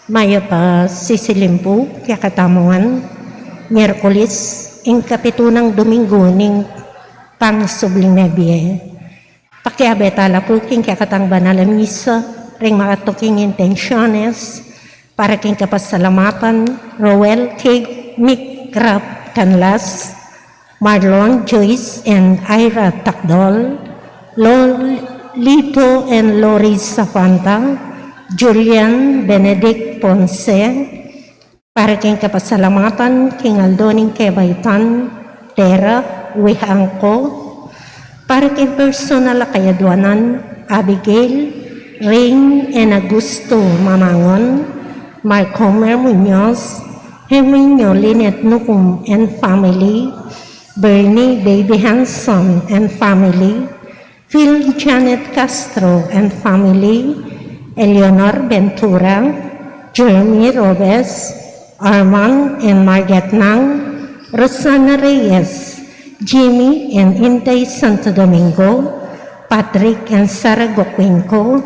Maya pa sisilimpo, kaya katamungan, Miyerkules, ing kapitunang Domingo ning pangsubling na biye. Pakiabetala po king kakatang banal na misa, ring makatuking intensyones, para king kapasalamatan, Roel K. Mick Rap Canlas, Marlon Joyce and Ira Takdol, Lito and Loris Safanta, Julian Benedict Ponce, para king kapasalamatan, king Aldoning Kebaitan, Tera, Wihangko, para king personal kayaduanan, Abigail, Rain and Augusto Mamangon, Mark Homer Munoz, Herminio Linet Nukum and family, Bernie Baby Hanson and family, Phil Janet Castro and family, Eleanor Ventura, Jeremy Robes, Armand and Margaret Nang, Rosana Reyes, Jimmy and Intay Santo Domingo, Patrick and Sarah Gokwinko,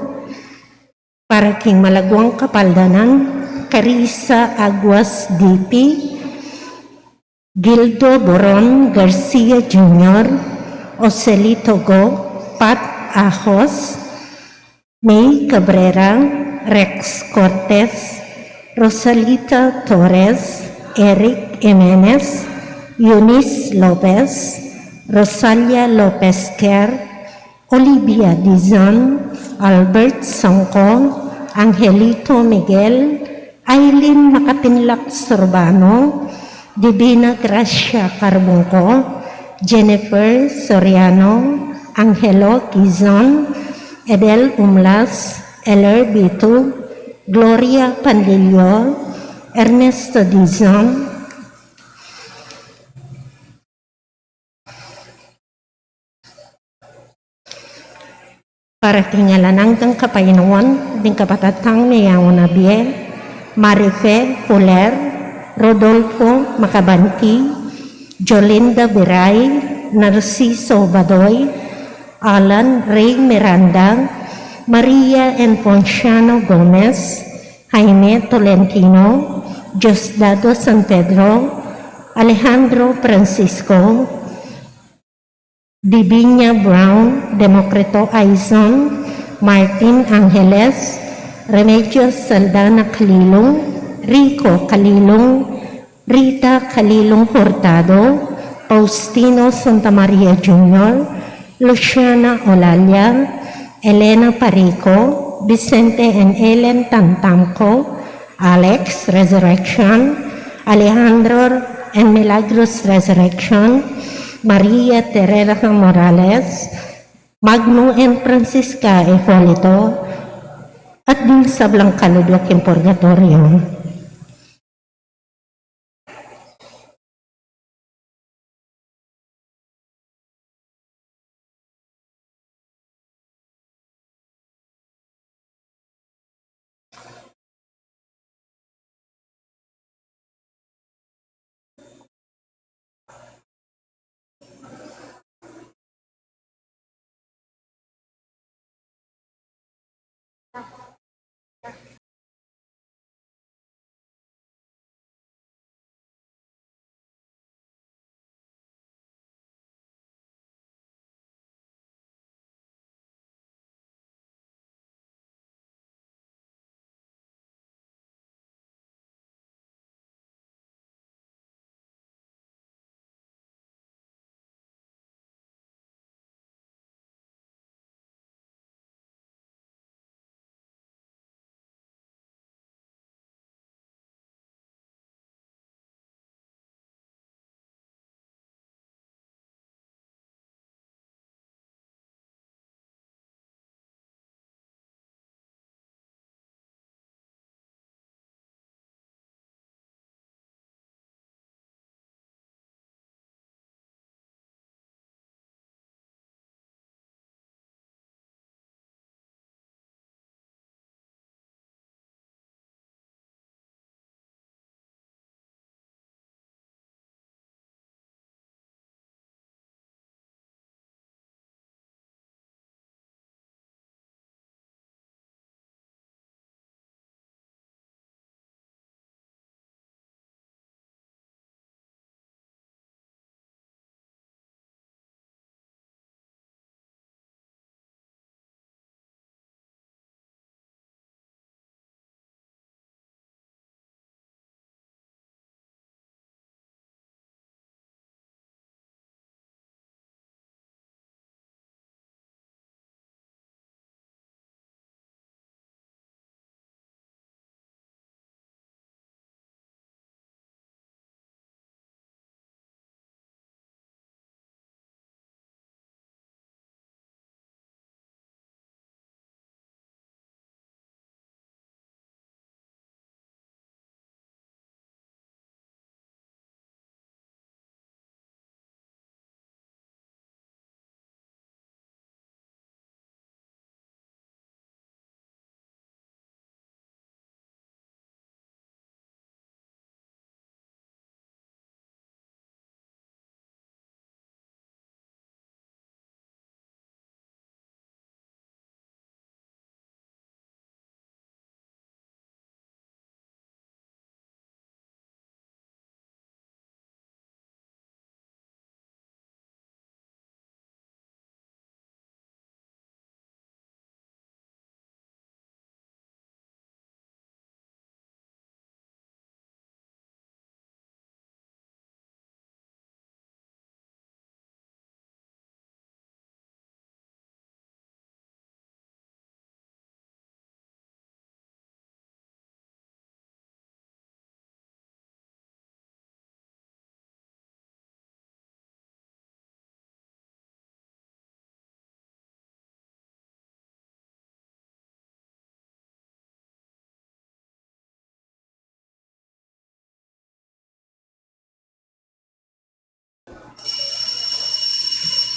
para king Malagwang Kapaldanan, Carissa Aguas DP, Gildo Boron Garcia Jr., Ocelito Go, Pat Ajos, May Cabrera, Rex Cortez, Rosalita Torres, Eric Jimenez, Eunice Lopez, Rosalia Lopez Kerr, Olivia Dizon, Albert Sangko, Angelito Miguel, Aileen Makatinlak Sorbano, Divina Gracia Carbunco, Jennifer Soriano, Angelo Quizon, Edel Umlas, Eller Bito, Gloria Pandillo, Ernesto Dizon, para kingalanang kang kapainuan, ding kapatatang niyaw na biye, Marife Fuller, Rodolfo Makabanti, Jolinda Biray, Narciso Badoy, Alan Ray Miranda, Maria and Ponciano Gomez, Jaime Tolentino, Diosdado San Pedro, Alejandro Francisco, Divinia Brown, Democrito Aizon, Martin Angeles, Remedios Saldana Calilong, Rico Calilong, Rita Calilong Hurtado, Faustino Santa Maria Jr., Luciana Olalia, Elena Parico, Vicente and Ellen Tantamco, Alex Resurrection, Alejandro and Milagros Resurrection, Maria Teresa Morales, Magno and Francisca Efolito, at din sa Blancanudok in Purgatorio.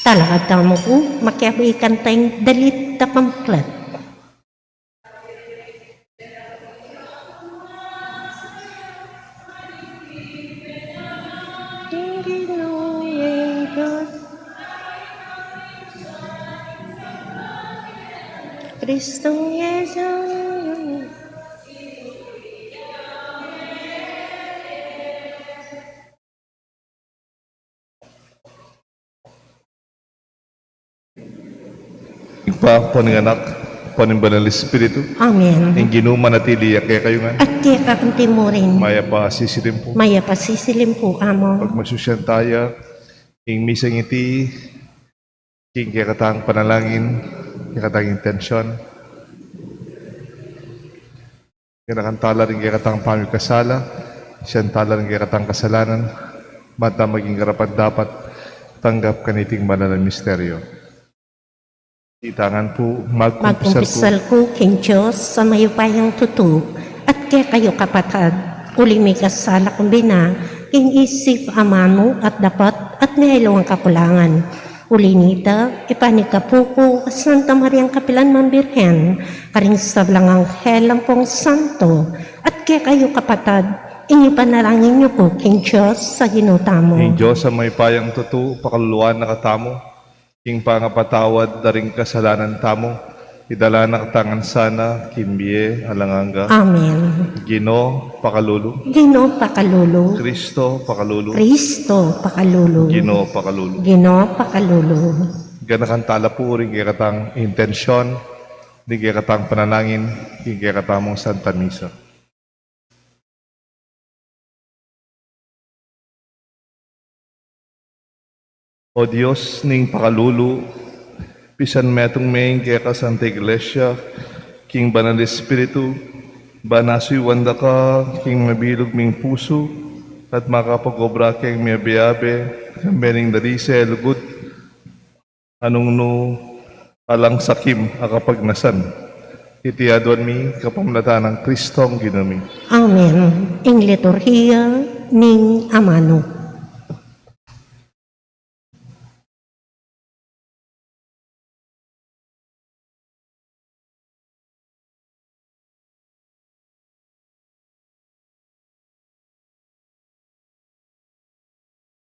Talakad tamo ko, makiabikan tayong dalit na pamplat. Kristong Yesus. Pa, anak, ng Banal Espiritu, Amen. ang ginuman at iliyak kaya kayo nga, At kaya kakunti mo rin, maya pa sisilim po. maya pasisilim po amo. Pag masusyan tayo, ang misang iti, king kaya katang panalangin, kaya katang intensyon, kaya nakantala rin kaya katang pamikasala, siyan tala rin kaya katang kasalanan, mata maging karapat dapat, tanggap kaniting banal na misteryo. Itangan po, magkumpisal Magkumpisal ko, King Diyos, sa mayupayang tutu, at kaya kayo kapatad, uli may kasala kumbina, king isip amano at dapat at nahilawang kakulangan. Uli nita, ipanika po ko, Santa Mariang Kapilanman Birhen, karing sablang anghel ang pong santo, at kaya kayo kapatad, inipanalangin niyo ko, King Diyos, sa ginutamo. King Diyos sa may payang tutu, pakaluluan na katamo, king pangapatawad daring kasalanan tamo, idala na katangan sana, kimbiye, alanganga, Amen. Gino, pakalulu, Gino pakalulu, Kristo, pakalulu, Kristo pakalulu, Gino, pakalulu. Gino pakalulu. Ganakantala po rin kaya katang intensyon, rin kaya katang panalangin, rin kaya katamong Santa Misa. O Diyos, ning pakalulu, pisan metong maing kaya ka Santa Iglesia, king Banal Espiritu, banasoy wanda ka, king mabilog ming puso, at makapag-obra kang may biyabe, kambening darise, lugut, anong no, alang sakim, akapagnasan. Itiadwan mi, kapamlata ng Kristong ginami. Amen. Ing liturhiya ning amano.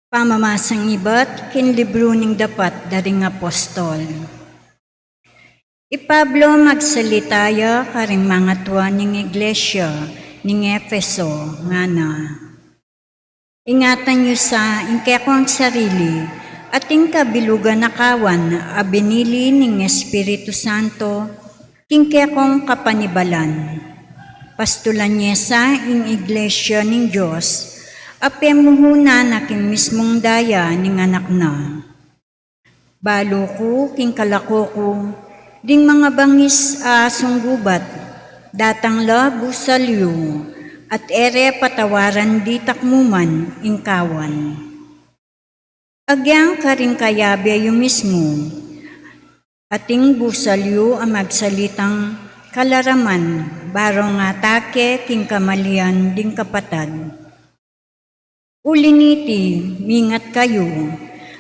Pamamasang iba't kinlibro ning dapat daring apostol. Pablo magsalitaya karing mga tuwa ning iglesia ning Efeso nga na. Ingatan niyo sa ingkeko ang sarili at ing kabilugan na kawan a binili ning Espiritu Santo kingkekong kapanibalan. Pastulan niya sa ing iglesia ning Diyos apemuhuna na king mismong daya ning anak na. Balo ko, king kalako ko, ding mga bangis sunggubat, datang la busalyo, at ere patawaran di takmuman ing kawan. Agyang karing kayabe yung mismo, ating busalyo ang magsalitang kalaraman, baro nga take king kamalian ding kapatad. Uliniti, mingat kayo,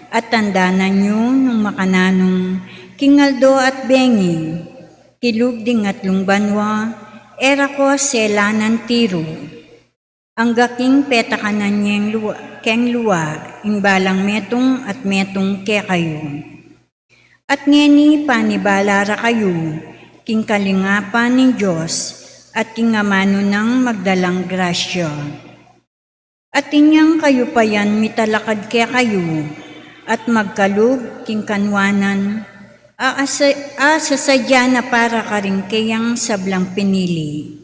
at tandanan nyo nung makananong kingaldo at bengi, kilug ding atlong banwa, era ko selanan tiro. Ang gaking petakanan niyang keng luwa, imbalang metong at metong ke kayo. At ngeni panibalara kayo, king kalingapan ng Diyos, at king amano ng magdalang grasya. At inyang kayo pa yan mitalakad kaya kayo, at magkalug king kanwanan, sasadya na para karing kayang sablang pinili.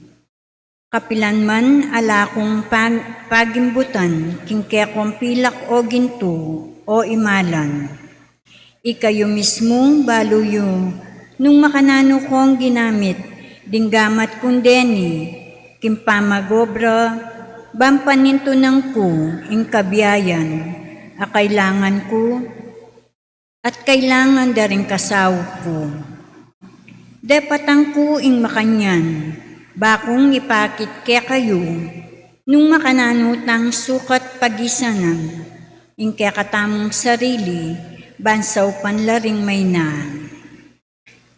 Kapilan man ala kong pagimbutan, king kekong pilak o ginto o imalan. Ikayo mismong baluyo, nung makanano kong ginamit, dinggamat kundeni, king pamagobra, bampaninto ng ko, ing kabiyayan, kailangan ko, at kailangan daring kasaw ko. Depatang ko ing makanyan, bakong ipakit kaya kayo, nung makananutang sukat pagisanan, ing kaya katamong sarili, bansaw panlaring may na.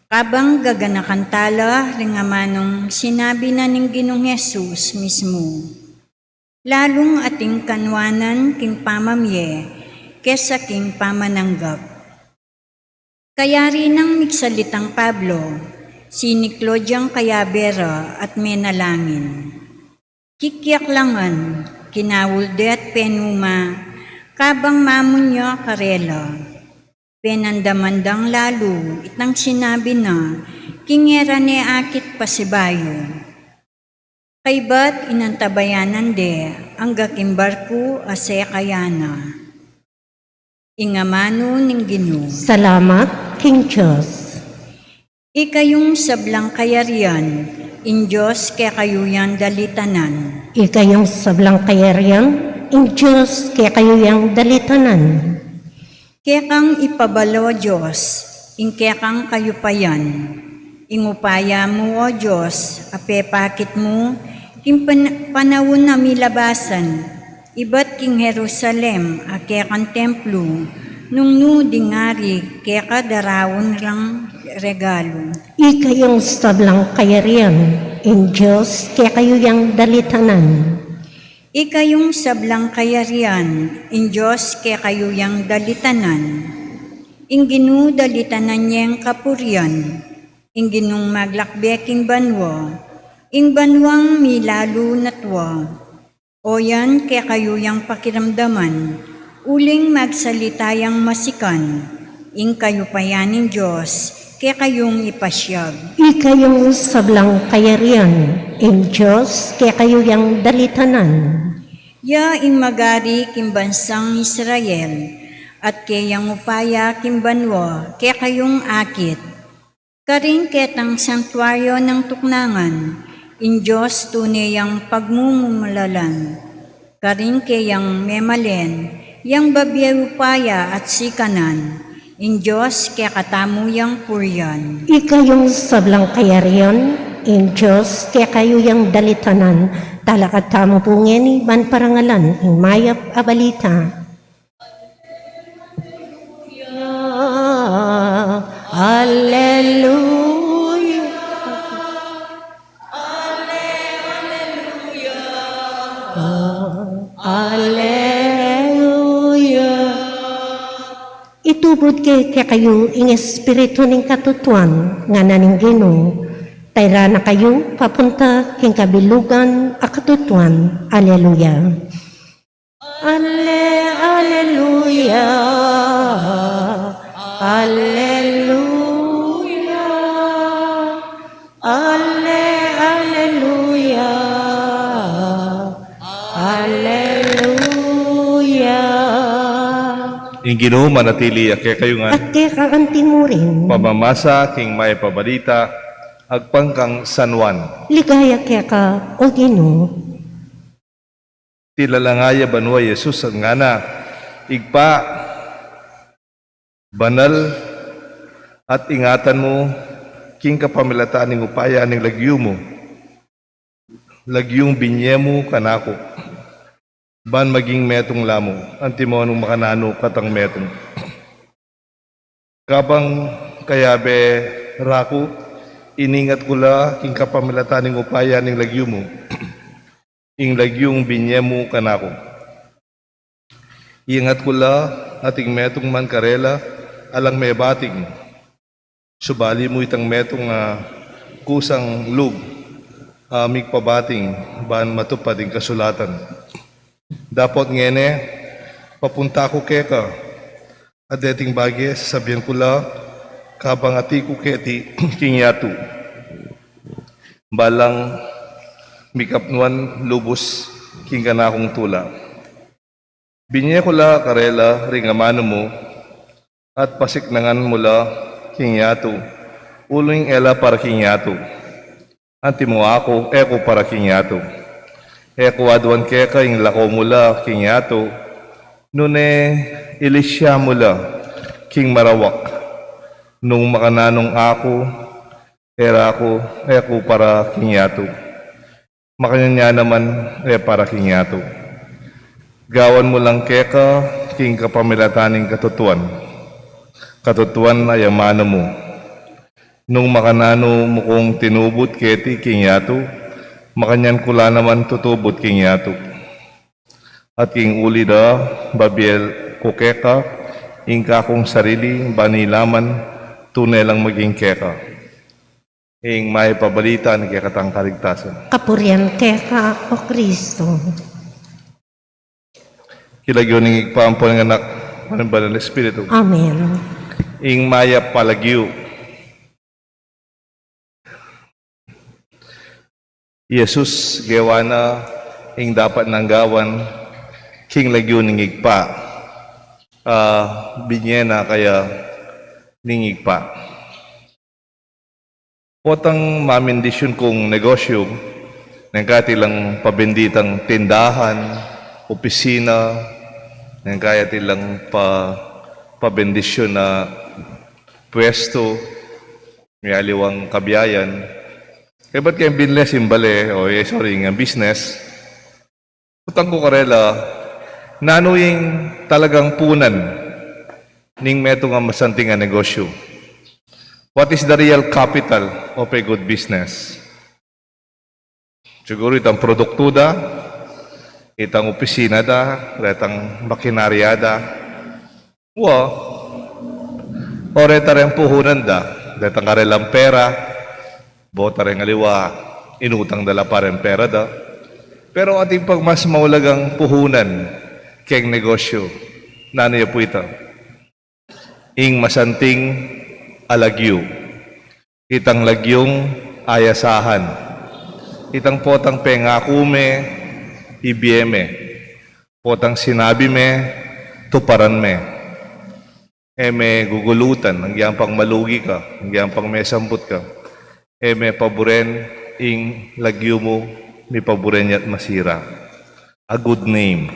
Kabang gaganakan tala, ring amanong sinabi na ning Ginong Jesus mismo. Lalong ating kanwanan king pamamye, kesa king pamananggap. Kaya rin ang miksalitang Pablo, siniklodyang kayabera at menalangin. Kikyaklangan, kinawulde at penuma, kabang mamunya karela. Penandamandang lalo, itang sinabi na, kingera ne akit pasibayo. Kay ba't inantabayanan de, ang gakimbarko ase kayana. Ingamano ning Ginoo. Salamat, King Diyos. Ikayong sablang kayarian, in Diyos kaya kayo yan dalitanan. Ikayong sablang kayarian, in Diyos kaya kayo yang dalitanan. Kaya kang ipabalo, Diyos, in kaya kang kayupayan. Ingupaya mo, O Diyos, apepakit mo, king panawon na milabasan, iba't king Jerusalem, a kaya kang templo, nung dingari, kaya ka darawon lang regalo. Ikayong sablang kayarian, in Diyos kaya kayo yang dalitanan. Ikayong sablang kayarian, in Diyos kaya kayo yang dalitanan. In Ginoo dalitanan niyang kapurian, in Ginong maglakbeking banwa, in banwang milalo natwa. O yan kaya kayo yang pakiramdaman, uling magsalitayang masikan, in kayo payanin Diyos, kaya kayong ipasyag. Ikayong sablang kayarian, in Diyos kaya kayo yang dalitanan. Ya imagari kimbansang Israel, at kayang upaya kimbanwa, kaya kayong akit. Karing ketang sanktuaryo ng tuknangan, in Diyos tunayang pagmumulalan. Karing kayang memalen, yang babiya upaya at sikanan, in Diyos kaya katamuyang puryan. Ikayong sablang kayarian, in Diyos kaya kayo yang dalitanan. Talakat tamo po ngeni ban parangalan, in mayap abalita. Hallelujah. Hallelujah. Itubod kaya kayo ing espiritu ning katutuan nga naning Ginoo. Tayra na kayo papunta king kabilugan a katutuan. Alleluia. Alleluia. Alleluia. Alleluia. Alleluia. In Ginoo manatili kaya kayo nga At kaya kaantin mo rin. pamamasa king may pabalita agpangkang San Juan. Ligaya kaya ka, O Ginoo. Tilalangaya banwa Jesus ang ngana igpa banal at ingatan mo king kapamilataan ning upaya ning lagyu mo. Lagyong binye mo kanako. Ban maging metong lamo, antimo anong makanano katang metong. Kabang kayabe rako, iningat ko la king kapamilatan ning upaya ning lagyu mo. Ing lagyong binye mo kanako. Iingat ko la ating metong man karela, alang may bating. Subali mo itang metong kusang lug, amig pabating, ban matupading kasulatan. Dapat ngene, papunta ko keka, adeting bagay, sasabihan ko la, kabang ati ko keti, kingyatu. Balang mikapnuan lubos, kingana kong tula. Binye ko la karela, ringamano mo, at pasiknangan mo la, kingyatu. Uling ela para kingyatu. Anti mo ako, eko para kingyatu. Eko adwan keka ing lako mula kinyato, nune ilisya mula king marawak. Nung makananong ako, era ako, eko para kinyato. Makanya naman, para kinyato. Gawan mo lang keka king kapamilataning katutuan. katutuan ay amano mo. Nung makanano mo kong tinubot keti king yato, makanyan kula naman tutubot king yato. At king uli da, babiel kukeka, ingka kong sarili, banilaman, tunay lang maging keka. Ing may pabalita ni kekatang kaligtasan. Kapurian keka o Kristo. Kilagyo ng igpampo ng anak, ng banal na Espiritu. Amen. Ing maya palagyo. Jesus gawa na ing dapat nanggawan king lagyo ning igpa. Binyena kaya ning igpa. Potang mamindisyon kong negosyo ng katilang pabenditang tindahan, opisina, ng kaya tilang pabendisyon na pwesto, may aliwang kabiyayan. Kaya ba't kayong binles yung bale, nga business? Utang ko karela, nanuing talagang punan ning meto nga masanting nga negosyo. What is the real capital of a good business? Siguro itang produkto da, itang opisina da, itang makinarya da. O reta rin puhunan da, itang karelang pera, bota rin aliwa, inutang dala pa rin pera da. Pero ating pag mas maulagang puhunan keng negosyo, nanoy po ito? Ing masanting alagyo. Itang lagyong ayasahan. Itang potang pengakume, ibieme. Potang sinabi me, tuparan me. May gugulutan, hanggang pang malugi ka, hanggang pang may sambut ka. May paboren, ing lagyo mo, may paboren at masira. A good name.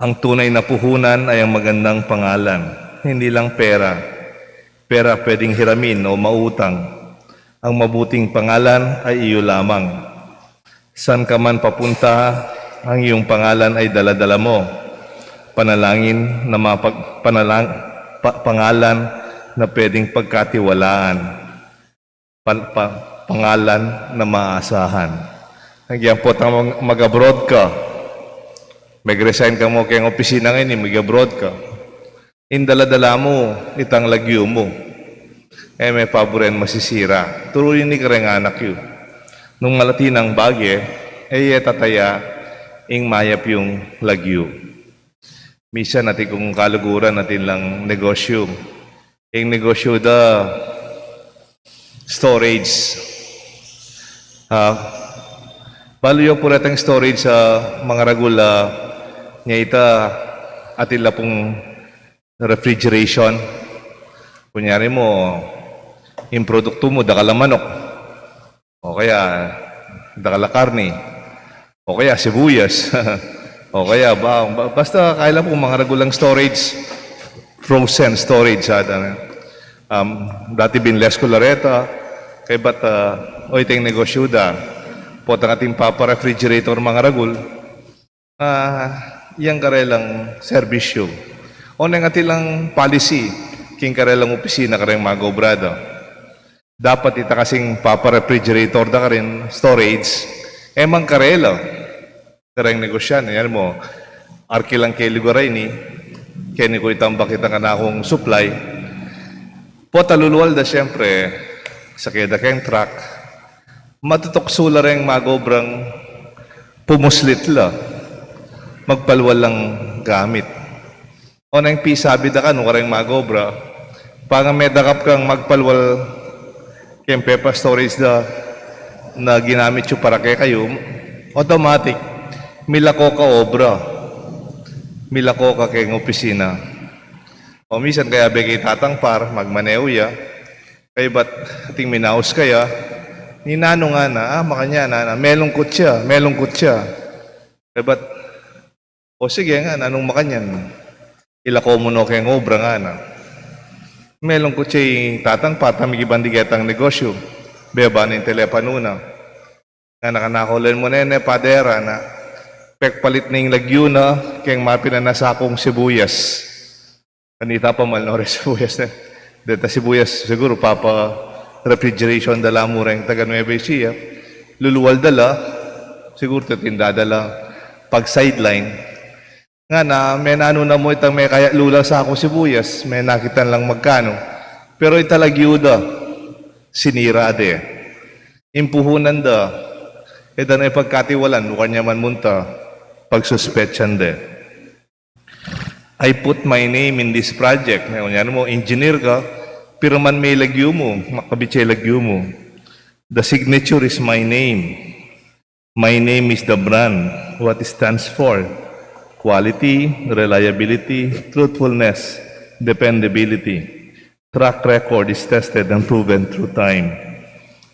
Ang tunay na puhunan ay ang magandang pangalan. Hindi lang pera. Pera pwedeng hiramin o mautang. Ang mabuting pangalan ay iyo lamang. San ka man papunta, ang iyong pangalan ay daladala mo. Panalangin na pangalan na pwedeng pagkatiwalaan. Pangalan na maasahan. Hanggang po mag-abroad ka. Mag-resign ka mo kayong opisina ngayon, mag-abroad ka. Indala-dala mo, itang lagyo mo. May paboren masisira. Turuin ni kareng anak yun. Nung malati ng bagye, tataya, ing mayap yung lagyo. Misa natin kung kaluguran natin lang negosyo. Ing negosyo da storage. Baluyo po natin storage sa mga ragula nga ita atila pong refrigeration. Kunyari mo, yung produkto mo, dakala manok. O kaya, dakala karne. O kaya, sibuyas. O kaya, basta kailan po mga ragulang storage, frozen storage. Dati binles ko lareta, kaya ba't itong negosyo da, po ang ating papa-refrigerator mga ragul, iyang karelang serbisyo. O nang atilang policy, king karelang opisina kareng magobrada. Dapat ita kasing papa-refrigerator da ka rin, storage, emang karela. Kareng negosyan, yan mo, arkilang kay lugaray ni, kaya ni ko itambak kita nga na akong supply. Po taluluwal da siyempre, sa keda keng truck, matutuksula rin magobrang pumuslit la, magpalwal lang gamit. O nang pisabi da ka, nung kareng magobra, pang medakap kang magpalwal kayong paper storage da na ginamit yung para kay kayo, automatic, milako ka obra. Milako ka kayong opisina. O minsan kaya begay tatangpar, magmanew ya, kaya ba't ating minaus kaya, ninano nga na, makanya na, melungkot siya. Kaya ba't, o sige nga, anong makanyan? Ilako mo no kayong obra nga na. Melong ko siya'y tatangpat, tamigibandigetang negosyo. Beba ng telepono na. Nga nakanakulan mo na padera na pekpalit na yung lagyo na kayong mapina na sakong sibuyas. Kanita pa malnore sibuyas na. Deta sibuyas siguro papa refrigeration dala mo rin taga Nueva Ecija. Luluwal dala, siguro tindadala pag sideline. Nga na, may nano na mo itang may kaya lula sa ako sibuyas, may nakitan lang magkano. Pero italagyuda, sinira de. Impuhunan da, ito na ipagkatiwalan, lukan niya man munta, pagsuspetsan de. I put my name in this project. Ngayon mo, engineer ka, pero man may lagyo mo, makabitsay lagyo mo. The signature is my name. My name is the brand. What it stands for? Quality, reliability, truthfulness, dependability. Track record is tested and proven through time.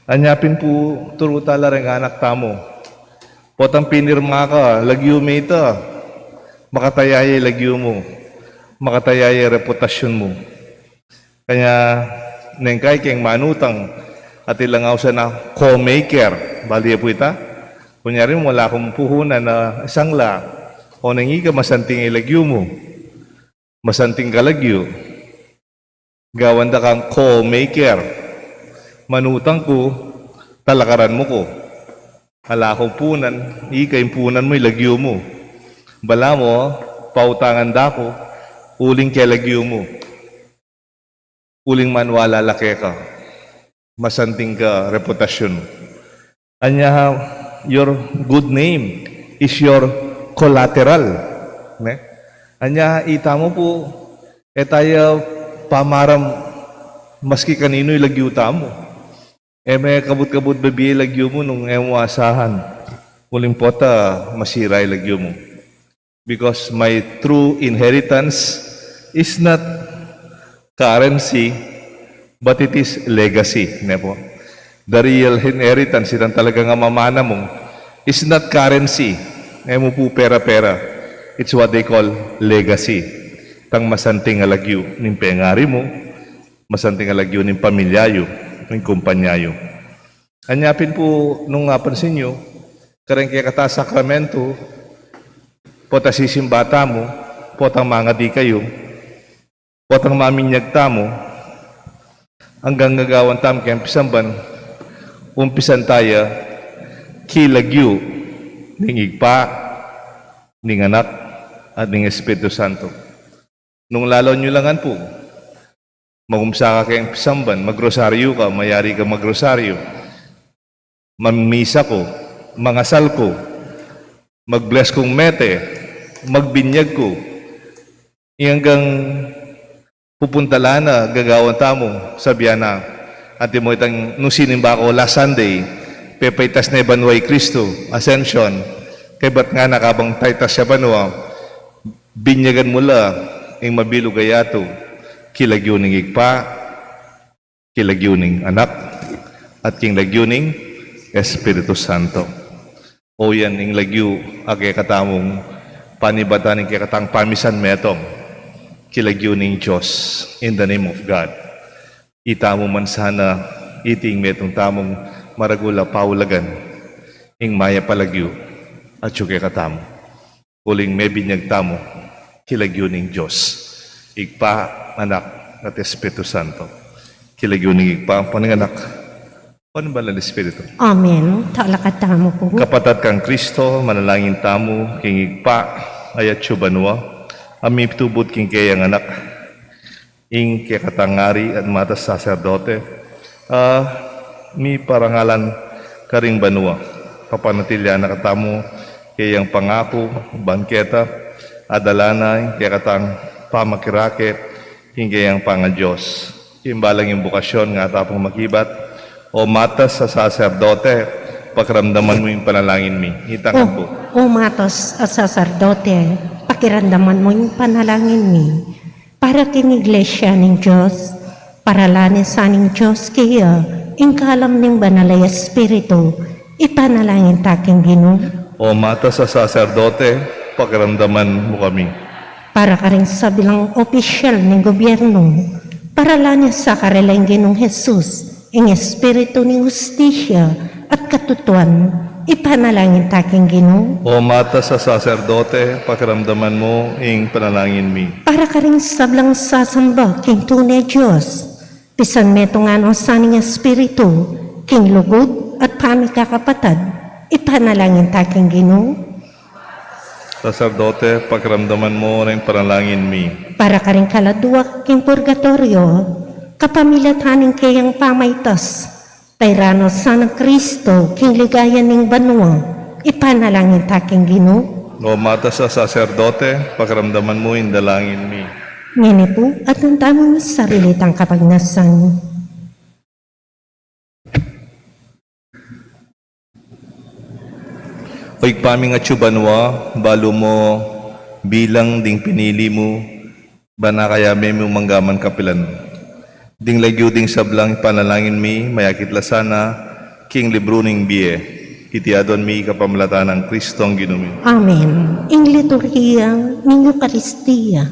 Anyapin po, turo tala rin anak tamo. Potang pinirma ka, lagyo mo ito. Makatayaya lagyo mo. Makatayaya reputasyon mo. Kanya, nengkay keng manutang at ilangaw sa na co-maker. Bali po ita. Kunyari mo, wala akong puhunan na isang la. O nangi ka, masanting ilagyo mo. Masanting kalagyo. Gawanda kang co-maker. Manutang ko, talakaran mo ko. Hala akong punan, ikay punan mo, ilagyo mo. Bala mo, pautangan dako, uling kelagyo mo. Uling manwala laki ka. Masanting ka reputasyon. Anya, your good name is your collateral. Ne? Anya, ita mo po, tayo pamaram maski kanino ilagyo mo. May kabut-kabut babi ilagyo mo nung asahan. Uling pota, masira ilagyo mo. Because my true inheritance is not currency, but it is legacy. Ne po? The real inheritance, itang talaga nga mamana mo, is not currency. Mo po pera-pera. It's what they call legacy. Tang masanting alagyo ng pengari mo, masanting alagyo ng pamilyayo, ng kumpanyayo. Anyapin po, nung napansin nyo, karang kaya kata sakramento, potang sisimbata mo, potang mga di kayo, potang maminyagta mo, hanggang gagawan tam kaya pisamban, umpisan tayo, kilagyo, ning igpa, ning anak, at ning Espiritu Santo. Nung lalaw nyo langan po, magumsa ka kayong pisamban, magrosaryo ka, mayari ka magrosaryo, mamisa ko, mangasal ko, mag-bless kong mete, magbinyag ko, hanggang pupuntala na gagawan tamo, sabihan na, ati mo itang, nung sinimba ko last Sunday, pepaitas na Ibanway Cristo, Ascension, kay ba't nga nakabang taitas siya banwa, binyagan mula, ang mabilog ayato, kilagyo ning igpa, kilagyo ning anak, at kilagyo ning Espiritu Santo. O yan, ing lagyo, agay katamong panibatan ng katang pamisan metong, kilagyo ning Diyos, in the name of God. Itamo man sana, iting metong tamong maragula paulagan, ing maya palagyo, at syukay katamo. Uling may binyag tamo, kilagyo ning Diyos. Igpa, anak, at Espiritu Santo. Kilagyo ning igpa, ang pananganak, paano ba ng Espiritu? Amen. Talakat tamo po. Kapatad kang Kristo, manalangin tamo, king igpa, ayat syubanwa, ami tubod king kayang anak, ing kaya katangari at matas saserdote, mi parangalan karing banwa, papanatilya na katamo, kayang pangako, bangketa, adalana, kaya katang pamakirake, kayang pangadyos. Imbalang yung bukasyon nga tapong makibat, o matas sa saserdote, pakiramdaman mo yung panalangin mi. Itangan po. O matos at saserdote, pakiramdaman mo yung panalangin mi. Para king iglesia ng Diyos, paralanin sa ning Diyos kaya, ingkalam ng banalay Espiritu, ipanalangin taking Ginoo. O matas sa saserdote, pakiramdaman mo kami. Para ka rin sa bilang opisyal ng gobyerno, paralanin sa karilang Ginoong Jesus, ang Espiritu ng Hustisya at Katutuan, ipanalangin taking Ginoo. O mata sa saserdote, pakiramdaman mo ing panalangin mi. Para ka rin sablang sasamba, king tunay Diyos. Pisan metong ano sa ning Espiritu, king lugod at pamikakapatad, ipanalangin taking Ginoo. Saserdote, pakiramdaman mo ing panalangin mi. Para ka rin kaladuak, king purgatorio, kapamilataning kayang pamaytas, tayrano sa ng Kristo, king ligaya ning banwa, ipanalangin taking Ginoo. O mata sa saserdote, pakiramdaman mo ing dalangin mi. Ngini po at ang tamang sarilitang kapagnasan. Oy paming at banwa, balo mo bilang ding pinili mo, bana kaya may mo manggaman kapilan. Ding lagyo ding sablang panalangin mi, mayakit lasana, king libruning biye, itiadon mi kapamlatan ng Kristong Ginumi. Amen. Ing liturhiya ng Eucharistia.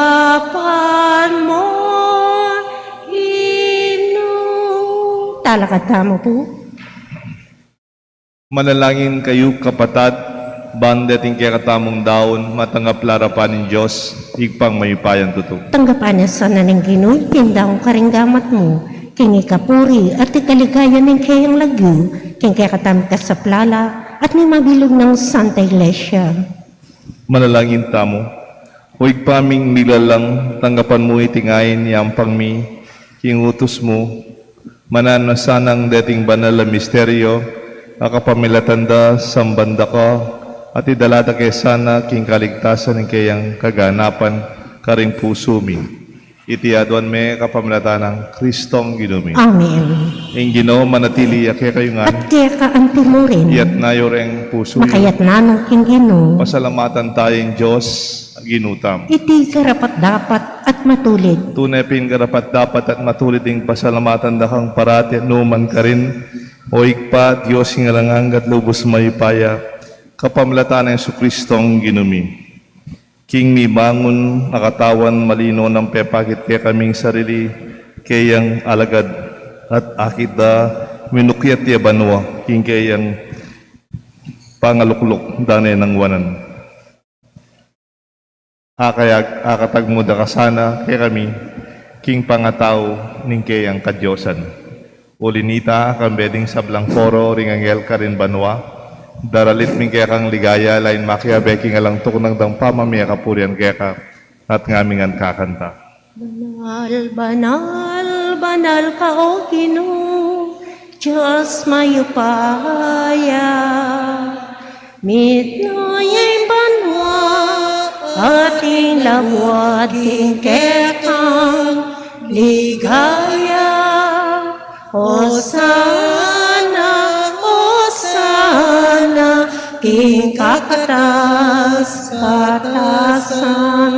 Tanggapan mo, Ginoo. Talakad tamo po. Manalangin kayo kapatad, bandating kaya katamong daon, matanggap larapan ng Diyos, higpang mayupayan tutok. Tanggapan niya sana ng Ginoo, tindaong karinggamat mo, king ikapuri at ikaligayan ng kayang lagyo, king kaya katamit ka sa plala, at ni mabilog ng Santa Iglesia. Manalangin tamo, huwag paming nilalang, tanggapan mo itingayin yampang mi, king utos mo, mananasanang dating banal na misteryo, akapamilatanda sambanda ka, at idalata kay sana king kaligtasan ng kayang kaganapan, karing puso mi. Itiadwan me kapamilatan ng Kristong Ginumi. Amen. Ing Ginoo manatili kaya kayo nga, At kaya ka ang tumurin, iyat na yoreng puso. makayat nanong king Ginoo, Pasalamatan tayong Diyos, ginutam. iti karapat dapat at matulid. Tunay pingarapat dapat at matulid ding pasalamatan dakang parati at numan ka rin. O ikpa, Diyos ngalangang at lubos mayupaya, kapamilatan ng Kristong Ginumi. King mi bangon, nakatawan, malino ng pepakit kaya kaming sarili, kayang alagad at akit da minukyat ya banwa, king kayang pangaluklok dane ng wanan. Akatag mo da kasana kaya kami, king pangataw ning kayang kadyosan. Ulinita kang beding sablang poro, ringangel ka rin banwa, daralit ming kaya kang ligaya, lain makya beking alang tuknang dang pamamaya kapurian kaya ka, at ngamingan kakanta. Banal, banal, banal ka o Ginoo, Diyos mayupaya. Mitnoyay banwa, ating labuat, king kekang ligaya. Hosana, Hosana, king kakatas, katasan.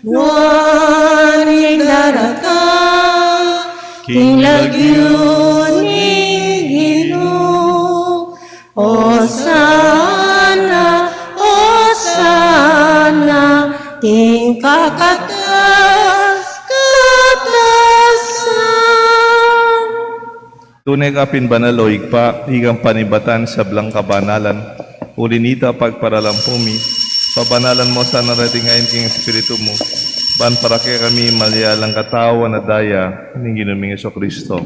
Nuaning daratang, king lagyo ni Ginoo. Hosana, Hosana, king kakatas, katasan. Tunay kapin banal o higpa, higang panibatan sa blang kabanalan, ulinita pagparalampumi, pabanalan mo sa narating ngayon king Espiritu mo, ban para kaya kami malialang katawan na daya, ng Ginuming Kristo.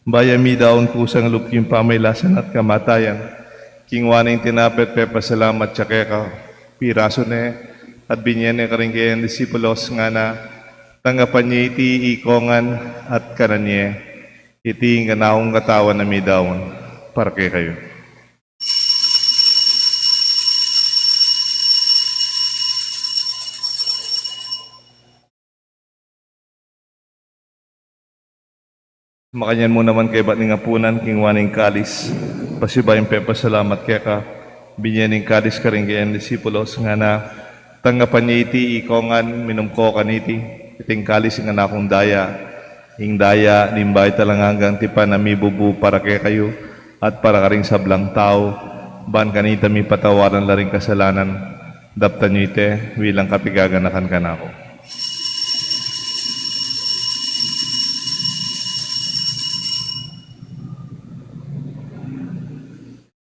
Bayami daon kusang lupking pamaylasan at kamatayan. King waning tinapet pepasalamat tsakeka. Piraso ne at binyan ne karing kayan disipulos nga na tanggapan niya iti ikongan at kananye. Iti nga naong katawan na may daon. Para kay kayo. Makanyan mo naman kay ba't ngapunan king waning kalis. Pasibayin pepasalamat kaya ka. Binyaning kalis ka rin kayan disipulos nga na tanggapan niya iti ikongan minumko ka niti. Iting kalis nga na akong daya. Ing daya nimbay talang hanggang tipa na mibubu para kay kayo at para ka rin sablang tao. Ban kanita mi patawaran la rin kasalanan. Daptan nyo ite, wilang kapigaganakan ka na ako.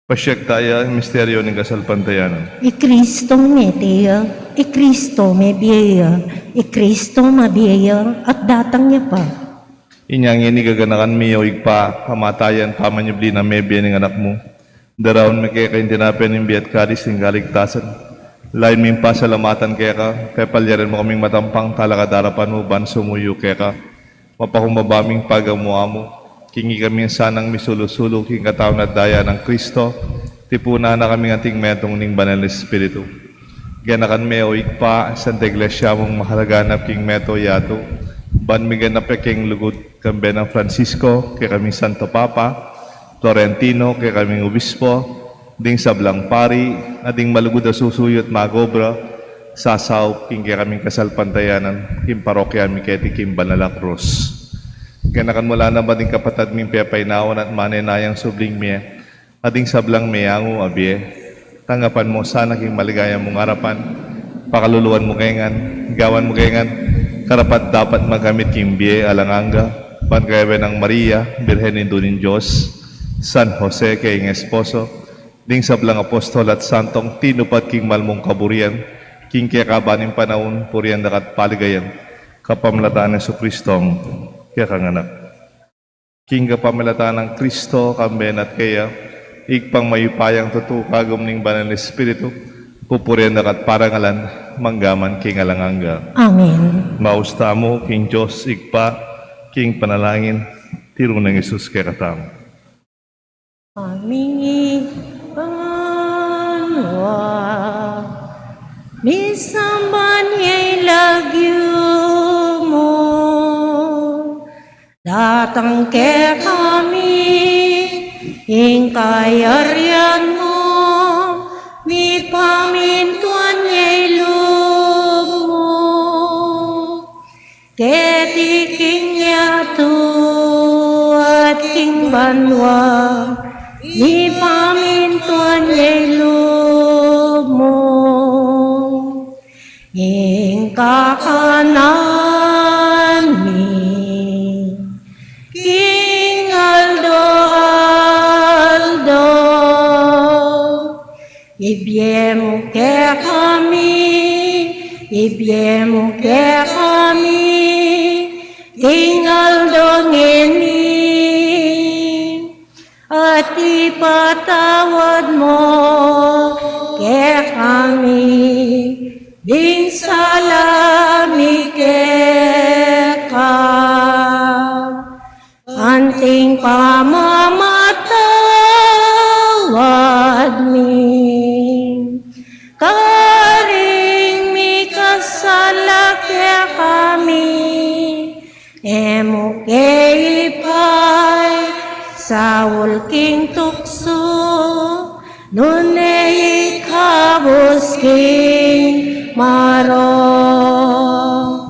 Pasyag tayo, misteryo ng kasalpantayanan. Kristo meteya, Kristo may biyaya, Kristo mabiyaya, at datang niya pa. Inyang inigaganakan miyo igpa, kamatayan, pamanyubli na mebya ng anak mo. Daraon may kaya kayong tinapin ng biyat kalis ng kaligtasan. Lain min pasalamatan kaya ka, pepalyarin mo kaming matampang talakadarapan mo, ban sumuyo kaya ka. Mapakumbabaming pagamuha mo. Kingi kami sanang misulusulo king katawan at daya ng Kristo. Tipuna na kami ating metong ning banal na Espiritu. Ganakan me o igpa, Santa Iglesia mong mahalaganap king meto yato. Ban mi ganap king lugod kambe ng Francisco, kay kaming Santo Papa, Florentino, kay kaming Obispo, ding sablang pari, ading malugod na susuyot magobra, sasaw king kay kaming kasalpantayanan, king parokya mi kay king Banala Cruz. Ganakan mula na ba ding kapatad ming pepainawan at manenayang subling miya, ading sablang miyango abie, tanggapan mo sana king maligaya mong harapan, pakaluluan mo kayangan, gawan mo kayangan, karapat dapat magamit king biye alanganga, pangkayabe ng Maria, Birhen ng Diyos, San Jose kayong esposo, ding sablang apostol at santong tinupat king malmong kaburian, king kaya kabaning panahon, purian dakat paligayan, kapamlataan ng Kristong kaya kanganak. King kapamalataan ng Kristo, kamben at kaya, igpang mayupayang tutukagom ning banal na Espiritu, pupurian dakat parangalan, manggaman king alanganga. Amen. Mausta mo, king Diyos, igpa, king panalangin, tiro ng Isus kaya katamo. Amin. Panwa, misamban niya'y lagyo mo, datang ke kami, ingkayaryan mo, mi pamintuan niya'y loob mo, ketiking yato at king banwa, mi pamintuan niya'y loob mo, ingkakanan mi, King Aldo Aldo, ibiemo ke kami, King Aldo ngeni, at ipatawad mo ke kami, ding salami ke ka. Anting pamamatawad mi, karing mi kasalakya kami, emo keipay sa ulking tukso, nunay kabus king maro.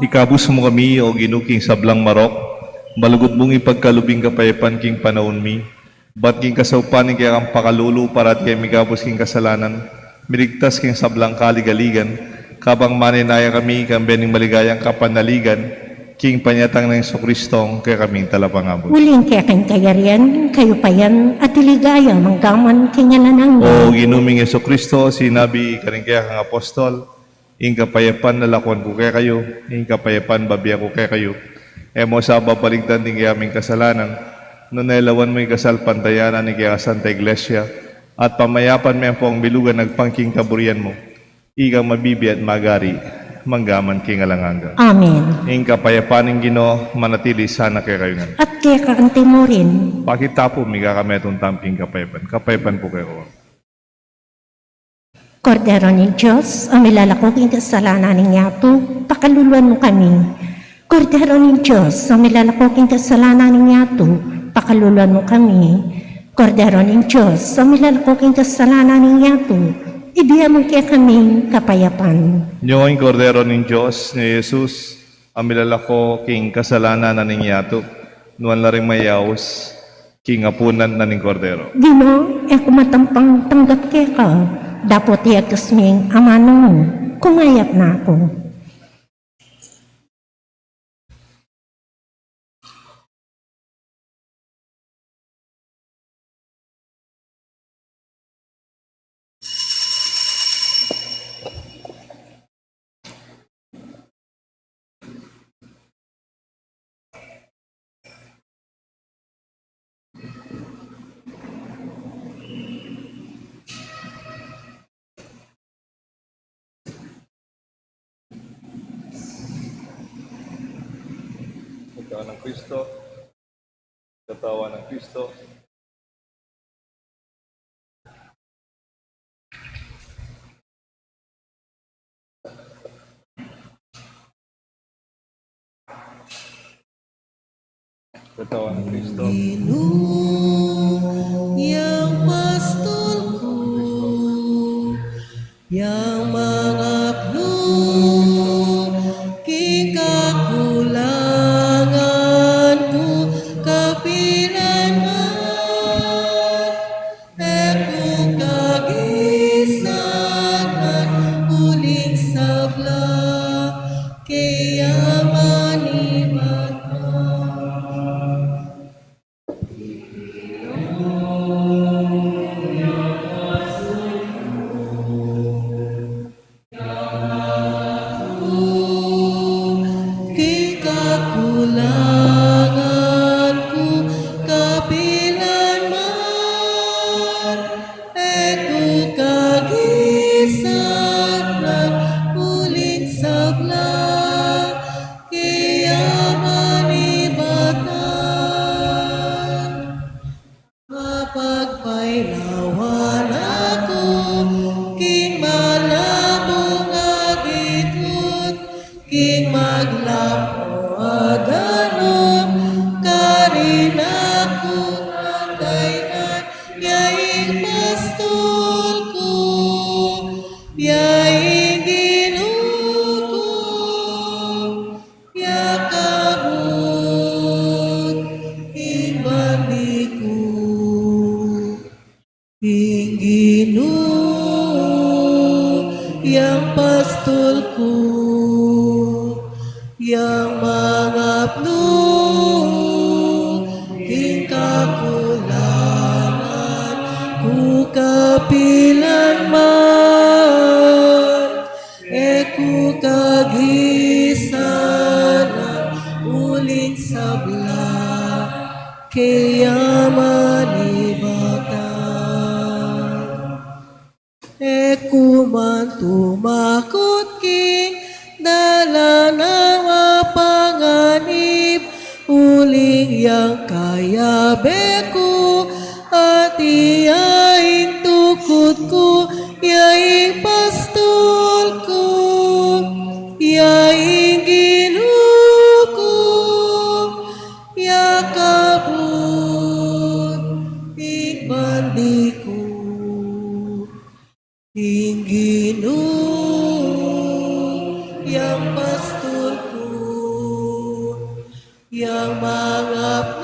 Ikabus mo kami, o ginuking sablang marok, balugod mong ipagkalubing kapayapan king panahon mi, ba't king kasaupanin kaya kang pakalulu para at kaya migabos king kasalanan, mirigtas king sablang kaligaligan, kabang maninaya kami kang bening maligayang kapanaligan, king panyatang ng Kristong kaya kaming talapangabot. Uling kaya kang kayarian, kayo pa yan, at iligaya, manggaman kinyalanang. O ginuming Kristo, sinabi ka rin kaya kang apostol, ing kapayapan nalakuan ko kaya kayo, ing kapayapan babiya ko kaya kayo, emo sa babaligtan din kaya aming kasalanan, nunelawan mo'y kasal pantayanan ni kaya Santa Iglesia, at pamayapan mo po ang bilugan nagpangking kaburian mo, ikang mabibi at magari, manggaman king alanganga. Amen. Ing kapayapaning Ginoo, manatili sana kay kayo nga. At kaya kakanti mo rin, Pakita po, miga kami itong tamping kapayapan. Kapayapan po kayo. Kordero ng Diyos, ang milalakoking kasalanan ng yato, pakaluluan mo kami. Kordero ng Diyos, ang milalakoking kasalanan ng yato, pakaluluan mo kami. Kordero ng Diyos, ang milalakoking kasalanan ng yato, ibigay mo kaya kaming kapayapan. Yung kordero ng Diyos ni Jesus, ang milalako king kasalanan na ning yato, nuwan la ring mayaos, king apunan na ning kordero. Gino, e kumatampang tanggap kaya ka, dapat iagkas ming amano mo, kumayap na ako. Katawan ng Kristo, katawan ng Kristo. Katawan ng Kristo. Yang pastol ko, yang mga kikakulangan ko, kapilan man, ekong kagisanan, uling sabla, kaya manibat ka. Kikakulangan ko, kapilan man, eko kagisan ng uling sabla, kaya manibatan. Mapagpailawan ako, king malabong agitut, king maglapo aganom, karin ako andainan, yaing pastol ko, yaing ginuko, yakabot, ibandi ko. Inginu yang pastol ko, yang mga king kakulangan, ku kapilan man, ku kagisanan, uling sabla, kaya manibatan. Eku man tumakot king dala ng mapanganib, uling yang kaya beku at iyaing tukod ko, yaing pastol ko, yaing ginuko, yakabot, ibandi ko. Inginu yang pastol ko, yang mga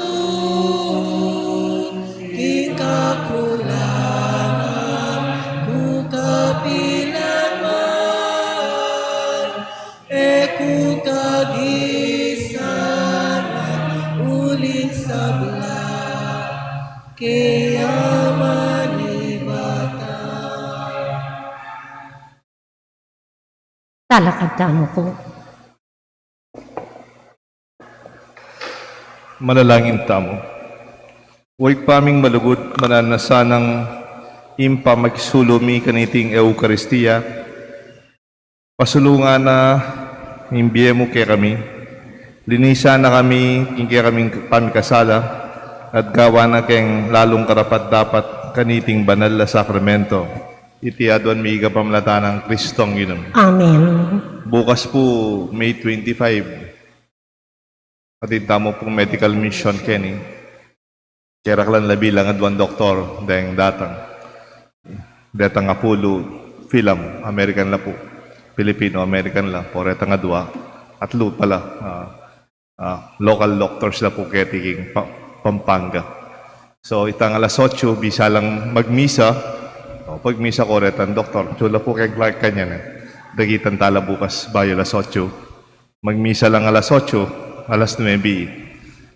kikakulangan, ku kapilan man, ku kagisanan, uling sabla, kaya manibatan. Talakad mo ko. Manalangin tamo. Huwag paming malugod mananasanang impa magsulumi kaniting Eukaristiya. Pasulungan na imbiye mo kay kami. Linisa na kami, kaya kaming pamikasala, at gawa na keng lalong karapat dapat kaniting banal na sakramento. Iti adwan mi pamlata ng Kristong yun. Amen. Bukas po, May 25. Atita mo pong medical mission, Kenny. Kaya klan labi lang adwan doktor, dahil datang Apollo film, American la po. Filipino-American la, po retang adwa. Atlo pala, local doctors la po kaya tiking Pampanga. So, itang alas 8, bisa lang magmisa. O, pag misa ko retang doktor, chula po kay Clark kanya na. Dagitan tala bukas, bayo alas 8. Magmisa lang alas 8, alas 9,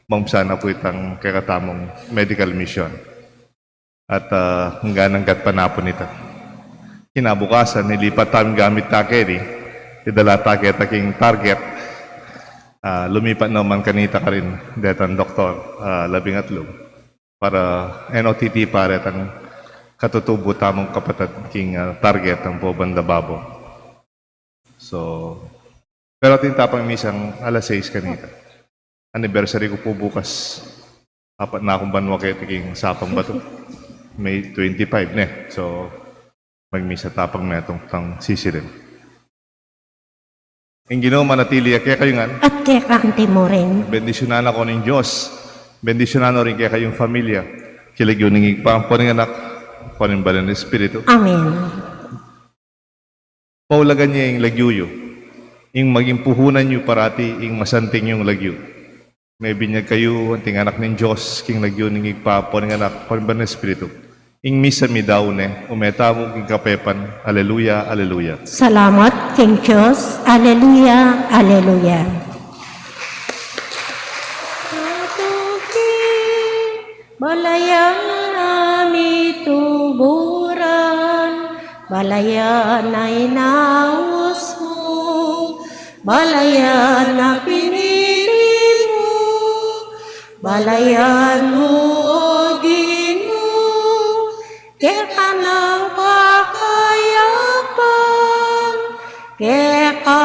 mamsana po itang kakatamong medical mission. At hanggang gat panapon ito. Kinabukasan, nilipat tamang gamit takeri. Idala takeri taking target. Lumipat naman kanita ka rin detan doktor, 13. Para NOTT para ang katutubo tamang kapatid king target ang po bandababo. So, pero tintapang misang alas 6 kanita. Anniversary ko po bukas. Apat na akong banwa kayo king sapang bato. May 25 ne. So, magmisa tapang na itong sisirin. Ang ginawa manatili, kaya kayo nga, At kay kanti mo rin. bendisyonan ako ng Diyos. Bendisyonan rin kaya kayong pamilya. Kilig yun ng igpang po ng anak, po ng banal na Espiritu. Amen. Paulagan niya yung lagyuyo. Yung maging puhunan niyo parati, yung masanting yung lagyo. May binyag kayo, anting anak ng Diyos, king lagyo ng igpa po ng anak, po ng banal na Espiritu. Ing misa mi daw ne, umeta mo king kapepan. Aleluya, aleluya. Salamat, King Diyos. Aleluya, aleluya. Balayan nami tuburan, balayan na inaos mo, balayan na pinili mo, balayan mo o Ginoo, kaya ka ng pakayapan, kaya ka